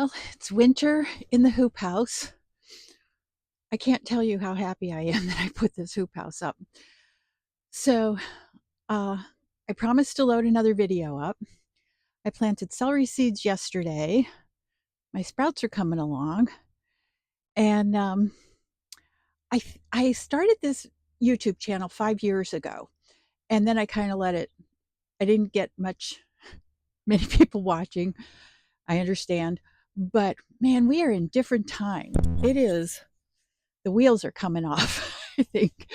Well, it's winter in the hoop house. I can't tell you how happy I am that I put this hoop house up. So, uh, I promised to load another video up. I planted celery seeds yesterday. My sprouts are coming along. And I started this YouTube channel 5 years ago. And then I kind of let it, I didn't get many people watching. I understand. But man, we are in different time. It is, the wheels are coming off, I think.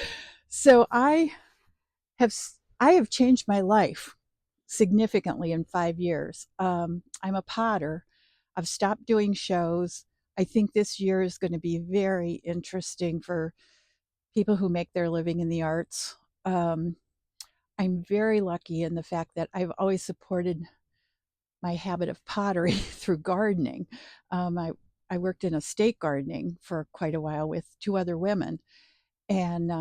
So have I have changed my life significantly in 5 years. I'm a potter. I've stopped doing shows. I think this year is going to be very interesting for people who make their living in the arts. Um, I'm very lucky in the fact that I've always supported my habit of pottery through gardening. Um, I I worked in estate gardening for quite a while with two other women, and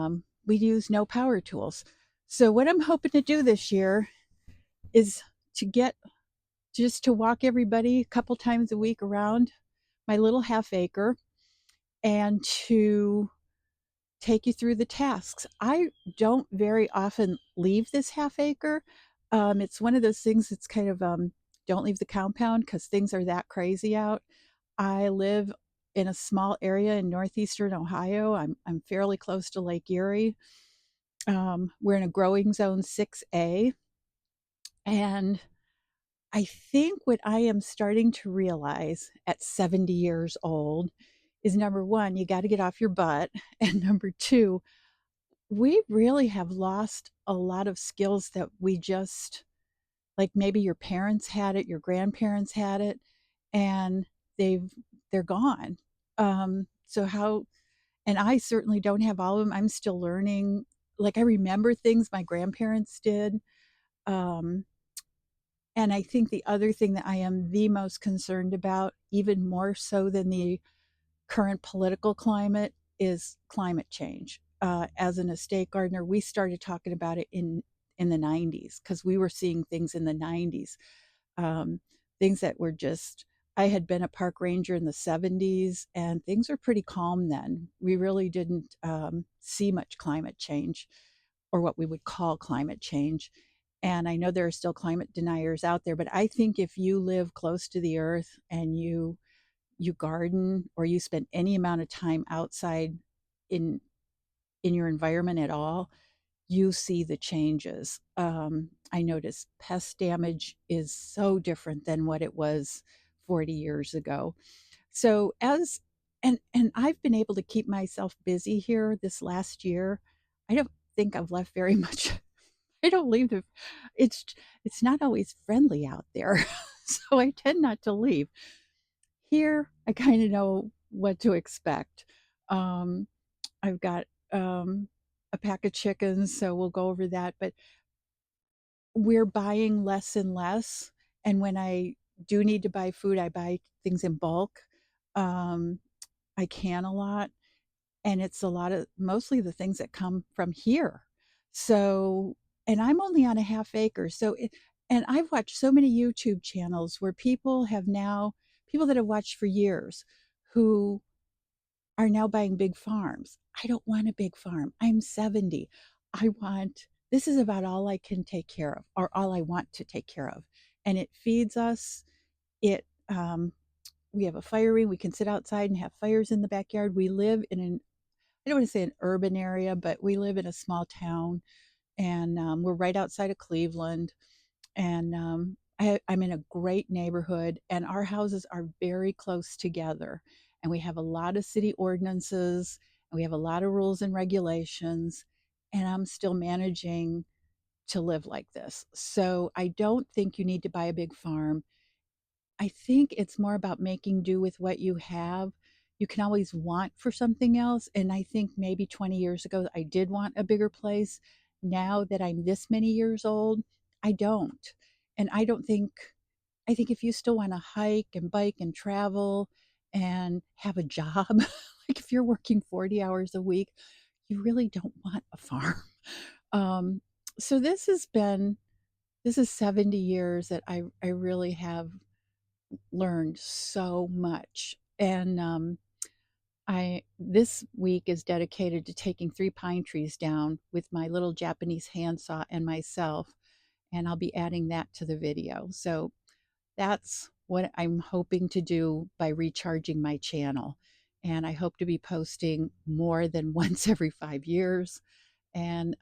we use no power tools. So what I'm hoping to do this year is to get just to walk everybody a couple times a week around my little half acre and to take you through the tasks. I don't very often leave this half acre. It's one of those things that's kind of don't leave the compound because things are that crazy out. I live in a small area in northeastern Ohio. I'm fairly close to Lake Erie. We're in a growing zone 6A. And I think what I am starting to realize at 70 years old is number one, you got to get off your butt. And number two, we really have lost a lot of skills that we just, like maybe your parents had it, your grandparents had it, and they've, they're gone. So how, and I certainly don't have all of them. I'm still learning. Like I remember things my grandparents did. Um, And I think the other thing that I am the most concerned about, even more so than the current political climate, is climate change. As an estate gardener, we started talking about it in the 90s because we were seeing things in the 90s, um, things that were just. I had been a park ranger in the 70s, and things were pretty calm then. We really didn't see much climate change or what we would call climate change. And I know there are still climate deniers out there, but I think if you live close to the earth and you garden or you spend any amount of time outside in in your environment at all, you see the changes. I notice pest damage is so different than what it was 40 years ago. So as and I've been able to keep myself busy here this last year. I don't think I've left very much. I don't leave the it's it's not always friendly out there. So I tend not to leave. Here, I kind of know what to expect. Um, I've got a pack of chickens, so we'll go over that. But we're buying less and less. And when I do need to buy food, I buy things in bulk. Um, I can a lot, and it's a lot of mostly the things that come from here. So, and I'm only on a half acre. And I've watched so many YouTube channels where people that have watched for years who are now buying big farms. I don't want a big farm. I'm 70. This is about all I can take care of or all I want to take care of. And it feeds us. It, we have a fire ring. We can sit outside and have fires in the backyard. We live in I don't want to say an urban area, but we live in a small town and we're right outside of Cleveland. And I'm in a great neighborhood, and our houses are very close together. And we have a lot of city ordinances, and we have a lot of rules and regulations. And I'm still managing to live like this. So I don't think you need to buy a big farm. I think it's more about making do with what you have. You can always want for something else. And I think maybe 20 years ago, I did want a bigger place. Now that I'm this many years old, I don't. And I think if you still want to hike and bike and travel and have a job, like if you're working 40 hours a week, you really don't want a farm. Um, so this is 70 years that I really have learned so much. And I this week is dedicated to taking 3 pine trees down with my little Japanese handsaw and myself, and I'll be adding that to the video. So that's what I'm hoping to do by recharging my channel. And I hope to be posting more than once every 5 years. And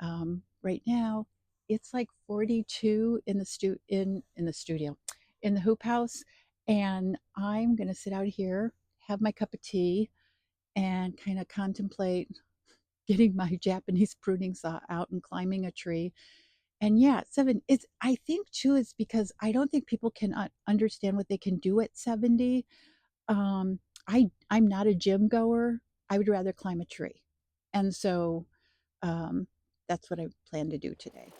right now, it's like 42 in the in the studio, in the hoop house, and I'm gonna sit out here, have my cup of tea, and kind of contemplate getting my Japanese pruning saw out and climbing a tree. And yeah, 7, it's, I think too, it's because I don't think people can understand what they can do at 70. I'm not a gym goer. I would rather climb a tree. And so um, that's what I plan to do today.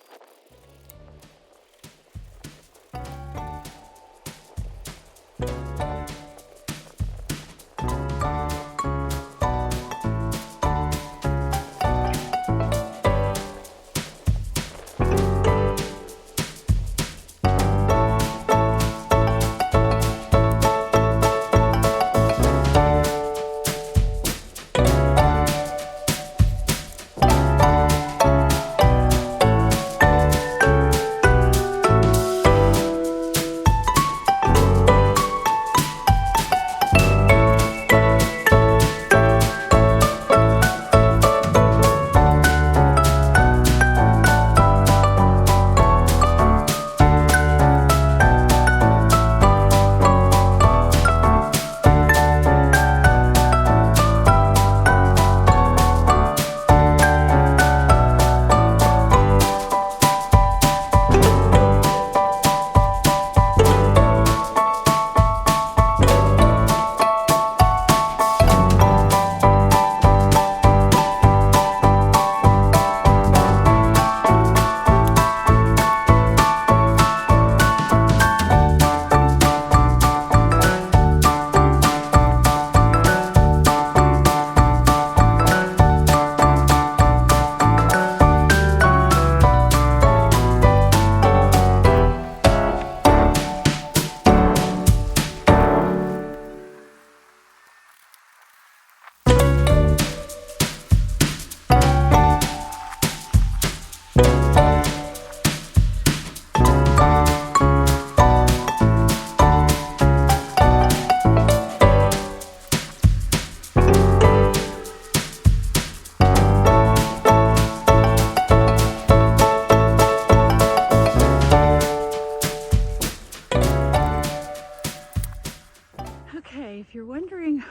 Okay, if you're wondering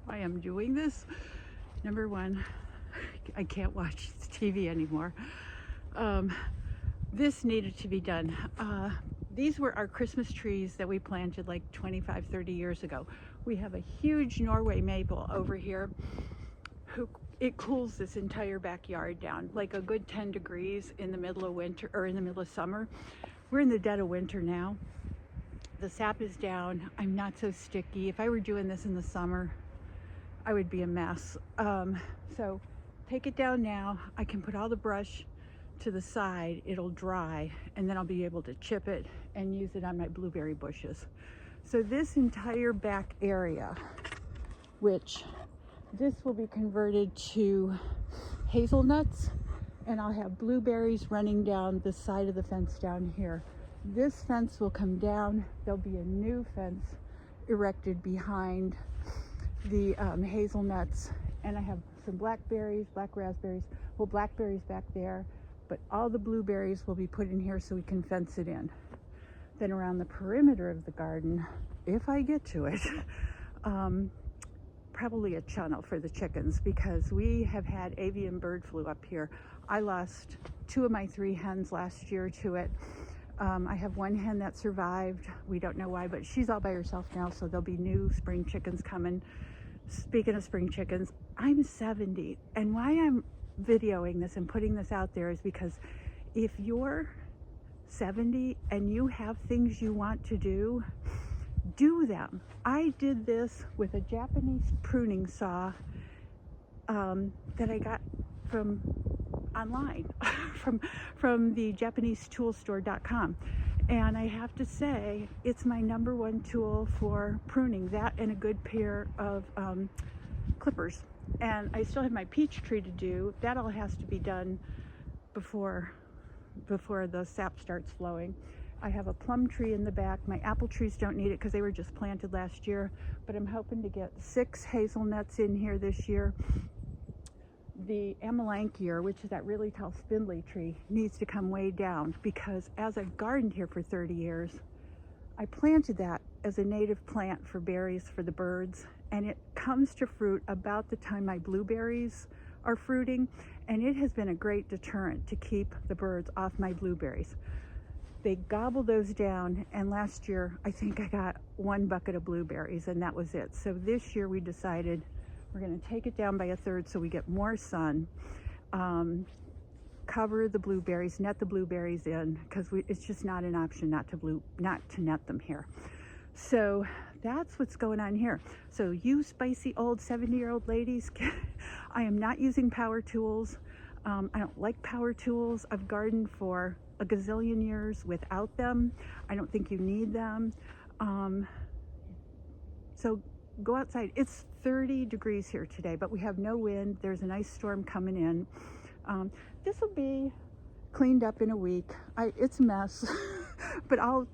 why I'm doing this, number one, I can't watch TV anymore. Um, this needed to be done. These were our Christmas trees that we planted like 25, 30 years ago. We have a huge Norway maple over here who it cools this entire backyard down like a good 10 degrees in the middle of winter or in the middle of summer. We're in the dead of winter now. The sap is down. I'm not so sticky. If I were doing this in the summer, I would be a mess. So take it down now. I can put all the brush to the side. It'll dry, and then I'll be able to chip it and use it on my blueberry bushes. So this entire back area, which this will be converted to hazelnuts, and I'll have blueberries running down the side of the fence down here. This fence will come down. There'll be a new fence erected behind the hazelnuts, and I have some blackberries, black raspberries, well, blackberries back there, but all the blueberries will be put in here so we can fence it in. Then around the perimeter of the garden, if I get to it, probably a channel for the chickens, because we have had avian bird flu up here. I lost 2 of my 3 hens last year to it. I have 1 hen that survived. We don't know why, but she's all by herself now, so there'll be new spring chickens coming. Speaking of spring chickens, I'm 70, and why I'm videoing this and putting this out there is because if you're 70 and you have things you want to do them. I did this with a Japanese pruning saw that I got from online from the JapaneseToolstore.com, And I have to say, it's my number one tool for pruning, that and a good pair of clippers. And I still have my peach tree to do. That all has to be done before the sap starts flowing. I have a plum tree in the back. My apple trees don't need it because they were just planted last year, but I'm hoping to get 6 hazelnuts in here this year. The amelanchier, which is that really tall spindly tree, needs to come way down because as I've gardened here for 30 years, I planted that as a native plant for berries for the birds, and it comes to fruit about the time my blueberries are fruiting, and it has been a great deterrent to keep the birds off my blueberries. They gobble those down, and last year I think I got 1 bucket of blueberries, and that was it. So this year we decided we're going to take it down by 1/3 so we get more sun, cover the blueberries, net the blueberries in, because it's just not an option not to net them here. So that's what's going on here. So you spicy old 70-year-old ladies, I am not using power tools. I don't like power tools. I've gardened for a gazillion years without them. I don't think you need them. So go outside. It's 30 degrees here today, but we have no wind. There's a nice storm coming in. This will be cleaned up in a week. It's a mess, but I'll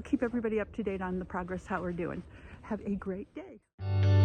keep everybody up to date on the progress, how we're doing. Have a great day.